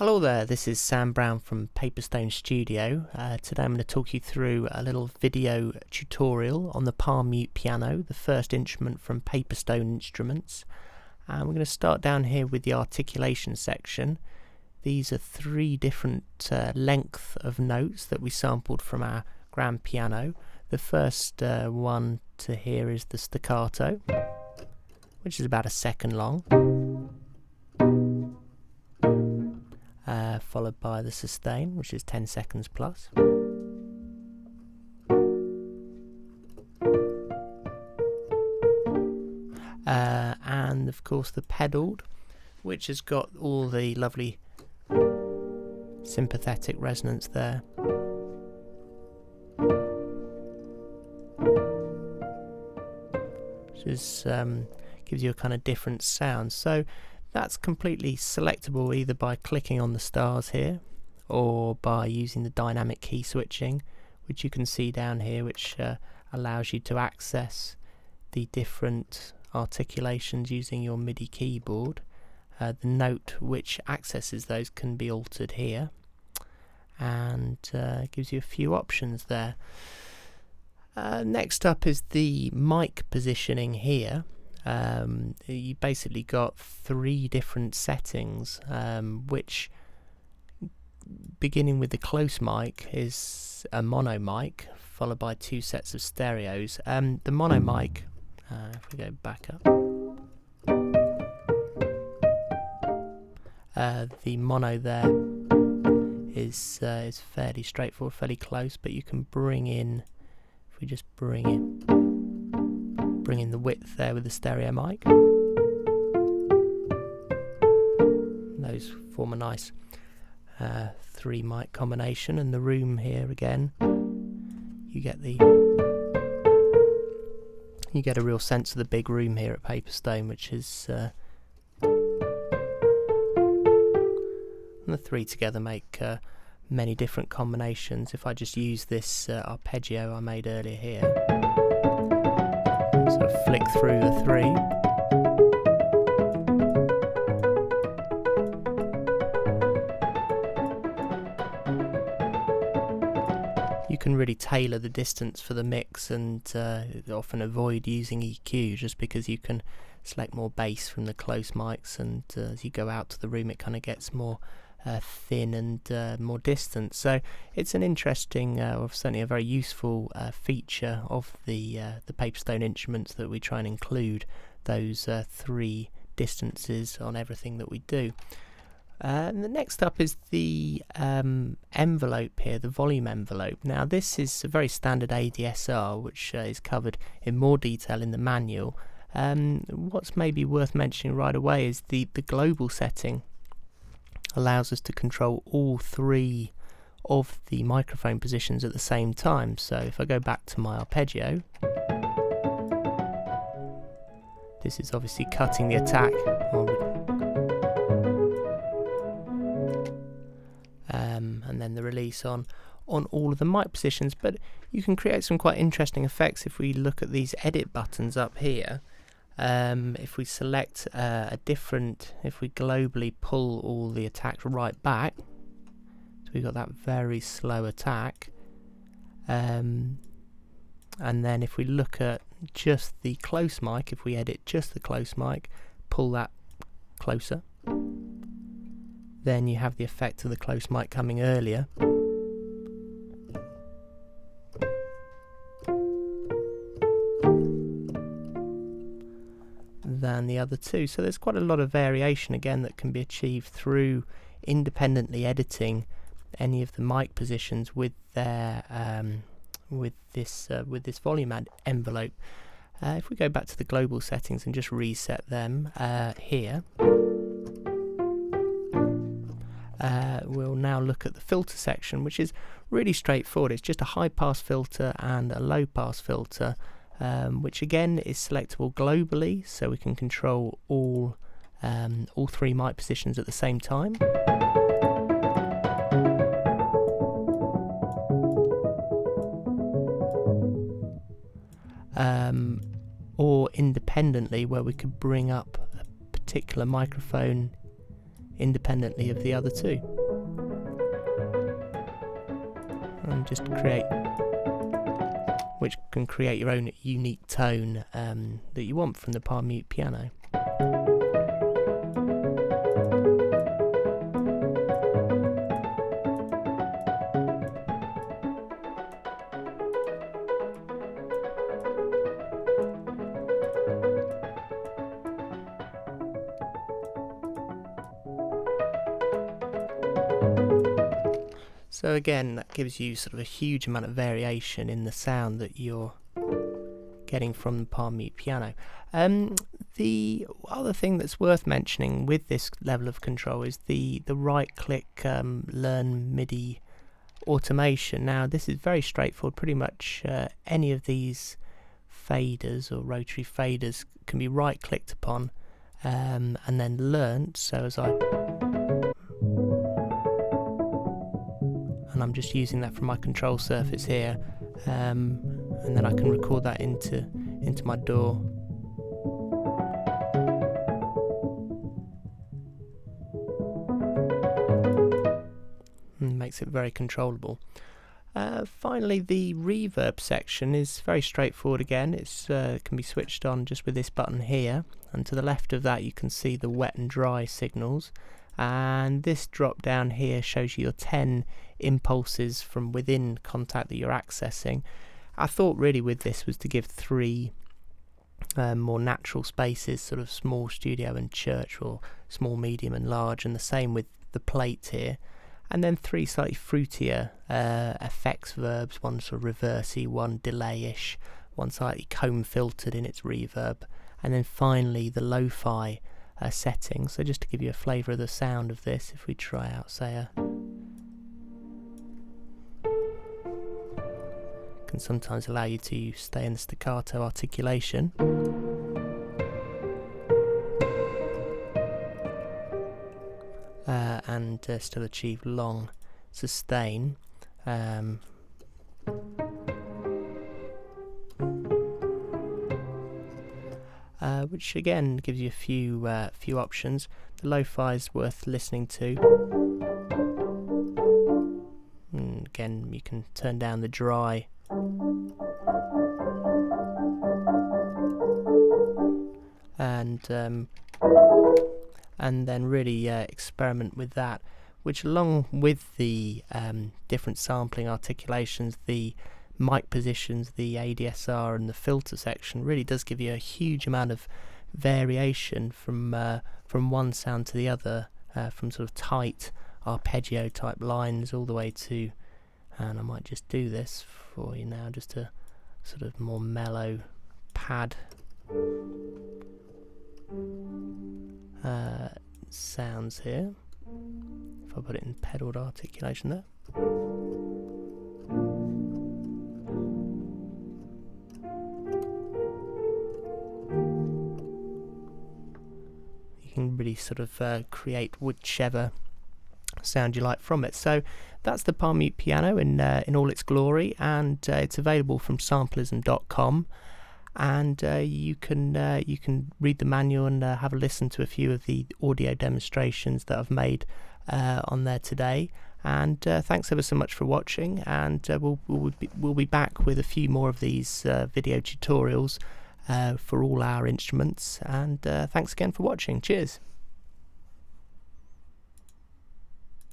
Hello there, this is Sam Brown from PaperStone Studio. Today I'm going to talk you through a little video tutorial on the palm mute piano, the first instrument from PaperStone Instruments. And we're going to start down here with the articulation section. These are three different length of notes that we sampled from our grand piano. The first one to hear is the staccato, which is about a second long. Followed by the sustain, which is 10 seconds plus. And of course the pedaled, which has got all the lovely sympathetic resonance there. Which is, gives you a kind of different sound. So that's completely selectable either by clicking on the stars here or by using the dynamic key switching, which you can see down here, which allows you to access the different articulations using your MIDI keyboard. The note which accesses those can be altered here, and gives you a few options there. Next up is the mic positioning here. You basically got three different settings, which, beginning with the close mic, is a mono mic followed by two sets of stereos. The mono mic, if we go back up, the mono there is fairly straightforward, fairly close, but you can bring in, if we just bring in the width there with the stereo mic. Those form a nice three mic combination, and the room here again, you get a real sense of the big room here at PaperStone, which is and the three together make many different combinations. If I just use this arpeggio I made earlier here, sort of flick through the three. You can really tailor the distance for the mix, and often avoid using EQ just because you can select more bass from the close mics, and as you go out to the room it kind of gets more thin and more distant. So it's an interesting, or certainly a very useful feature of the PaperStone instruments, that we try and include those three distances on everything that we do. And the next up is the envelope here, the volume envelope. Now this is a very standard ADSR, which is covered in more detail in the manual. What's maybe worth mentioning right away is the global setting allows us to control all three of the microphone positions at the same time. So if I go back to my arpeggio, this is obviously cutting the attack, and then the release on all of the mic positions. But you can create some quite interesting effects if we look at these edit buttons up here. If we select if we globally pull all the attacks right back, so we've got that very slow attack, and then if we look at just the close mic, if we edit just the close mic, pull that closer, then you have the effect of the close mic coming earlier. Than the other two. So there's quite a lot of variation again that can be achieved through independently editing any of the mic positions with their with this volume envelope. If we go back to the global settings and just reset them here, we'll now look at the filter section, which is really straightforward. It's just a high pass filter and a low pass filter, which again is selectable globally, so we can control all three mic positions at the same time. Or independently, where we could bring up a particular microphone independently of the other two. and just which can create your own unique tone that you want from the palm mute piano. So again, that gives you sort of a huge amount of variation in the sound that you're getting from the palm mute piano. The other thing that's worth mentioning with this level of control is the right click learn MIDI automation. Now this is very straightforward. Pretty much any of these faders or rotary faders can be right clicked upon and then learnt. So as I'm just using that from my control surface here, and then I can record that into my DAW. And makes it very controllable. Finally, the reverb section is very straightforward again. It's can be switched on just with this button here, and to the left of that you can see the wet and dry signals. And this drop down here shows you your 10 impulses from within Kontakt that you're accessing. I thought really with this was to give 3 more natural spaces, sort of small, studio and church, or small, medium and large, and the same with the plate here. And then 3 slightly fruitier effects verbs, one sort of reversey, one delay-ish, one slightly comb filtered in its reverb, and then finally the lo-fi settings. So just to give you a flavour of the sound of this, if we try out, say, can sometimes allow you to stay in the staccato articulation, and still achieve long sustain. Which again gives you a few options. The lo-fi is worth listening to. And again, you can turn down the dry. And then really experiment with that, which along with the different sampling articulations, the mic positions, the ADSR and the filter section really does give you a huge amount of variation from one sound to the other, from sort of tight arpeggio type lines all the way to, and I might just do this for you now, just a sort of more mellow pad sounds here. If I put it in pedaled articulation there. You can really sort of create whichever sound you like from it. So that's the palm mute piano in all its glory, and it's available from samplism.com. And you can read the manual and have a listen to a few of the audio demonstrations that I've made on there today. And thanks ever so much for watching, and we'll be back with a few more of these video tutorials for all our instruments. And thanks again for watching. Cheers.